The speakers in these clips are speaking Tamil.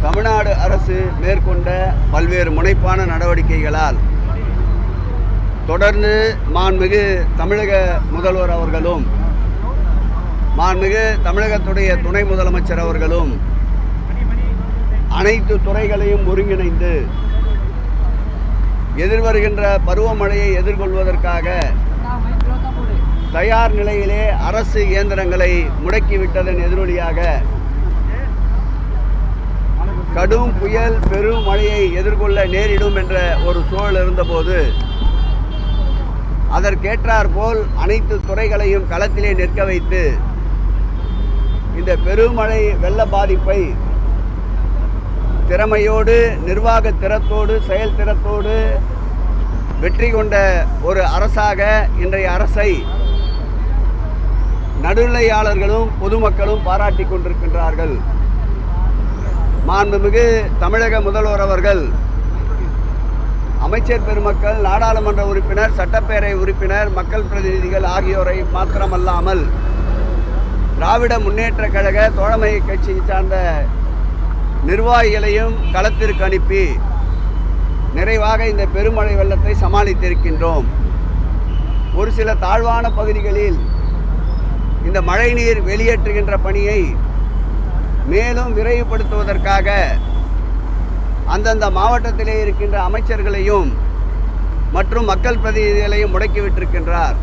தமிழ்நாடு அரசு மேற்கொண்ட பல்வேறு முனைப்பான நடவடிக்கைகளால் தொடர்ந்து மாண்புமிகு தமிழக முதல்வர் அவர்களும் மாண்புமிகு தமிழகத்துடைய துணை முதலமைச்சர் அவர்களும் அனைத்து துறைகளையும் ஒருங்கிணைந்து எதிர்வருகின்ற பருவமழையை எதிர்கொள்வதற்காக தயார் நிலையிலே அரசு இயந்திரங்களை முடக்கிவிட்டதன் எதிரொலியாக கடும் புயல் பெரும் மழையை எதிர்கொள்ள நேரிடும் என்ற ஒரு சூழல் இருந்தபோது அதற்கேற்றாற்போல் அனைத்து துறைகளையும் களத்திலே நிற்க வைத்து இந்த பெருமழை வெள்ள பாதிப்பை திறமையோடு நிர்வாக திறத்தோடு செயல் திறத்தோடு வெற்றி கொண்ட ஒரு அரசாக இன்றைய அரசை நடுநிலையாளர்களும் பொதுமக்களும் பாராட்டி கொண்டிருக்கின்றார்கள். மாண்புமிகு தமிழக முதல்வர் அவர்கள் அமைச்சர் பெருமக்கள், நாடாளுமன்ற உறுப்பினர், சட்டப்பேரவை உறுப்பினர், மக்கள் பிரதிநிதிகள் ஆகியோரை மாத்திரமல்லாமல் திராவிட முன்னேற்ற கழக தோழமை கட்சியை சார்ந்த நிர்வாகிகளையும் களத்திற்கு அனுப்பி நிறைவாக இந்த பெருமழை வெள்ளத்தை சமாளித்திருக்கின்றோம். ஒரு சில தாழ்வான பகுதிகளில் இந்த மழைநீர் வெளியேற்றுகின்ற பணியை மேலும் விரைவுபடுத்துவதற்காக அந்தந்த மாவட்டத்திலே இருக்கின்ற அமைச்சர்களையும் மற்றும் மக்கள் பிரதிநிதிகளையும் முடக்கிவிட்டிருக்கின்றார்.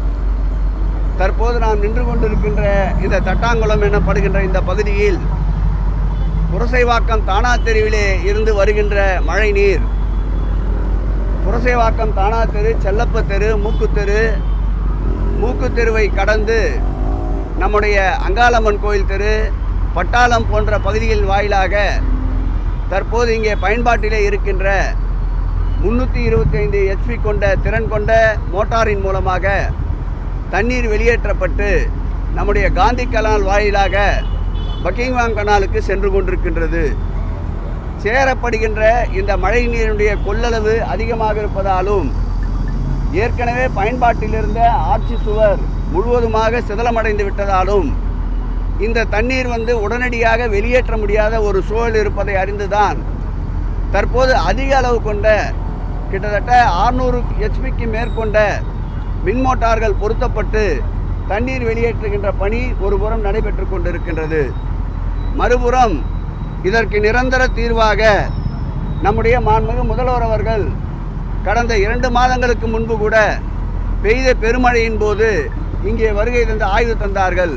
தற்போது நாம் நின்று கொண்டிருக்கின்ற இந்த தட்டாங்குளம் எனப்படுகின்ற இந்த பகுதியில் புரசைவாக்கம் தானா தெருவிலே இருந்து வருகின்ற மழை நீர் புரசைவாக்கம் தானா தெரு, செல்லப்ப தெரு, மூக்கு தெருவை கடந்து நம்முடைய அங்காளம்மன் கோயில் தெரு, பட்டாளம் போன்ற பகுதிகள் வாயிலாக தற்போது இங்கே பயன்பாட்டிலே இருக்கின்ற 325 HP கொண்ட திறன் கொண்ட மோட்டாரின் மூலமாக தண்ணீர் வெளியேற்றப்பட்டு நம்முடைய காந்தி கனால் வாயிலாக பக்கிங்ஹாம் கனாலுக்கு சென்று கொண்டிருக்கின்றது. சேரப்படுகின்ற இந்த மழை நீருடைய கொள்ளளவு அதிகமாக இருப்பதாலும் ஏற்கனவே பயன்பாட்டில் இருந்த ஆட்சி சுவர் முழுவதுமாக சிதலமடைந்து விட்டதாலும் இந்த தண்ணீர் உடனடியாக வெளியேற்ற முடியாத ஒரு சூழல் இருப்பதை அறிந்துதான் தற்போது அதிக அளவு கொண்ட கிட்டத்தட்ட 600 HP மேற்கொண்ட மின் மோட்டார்கள் பொருத்தப்பட்டு தண்ணீர் வெளியேற்றுகின்ற பணி ஒருபுறம் நடைபெற்று கொண்டிருக்கின்றது. மறுபுறம் இதற்கு நிரந்தர தீர்வாக நம்முடைய மாண்புமிகு முதல்வர் அவர்கள் கடந்த 2 மாதங்களுக்கு முன்பு கூட பெய்த பெருமழையின் போது இங்கே வருகை தந்து ஆய்வு தந்தார்கள்.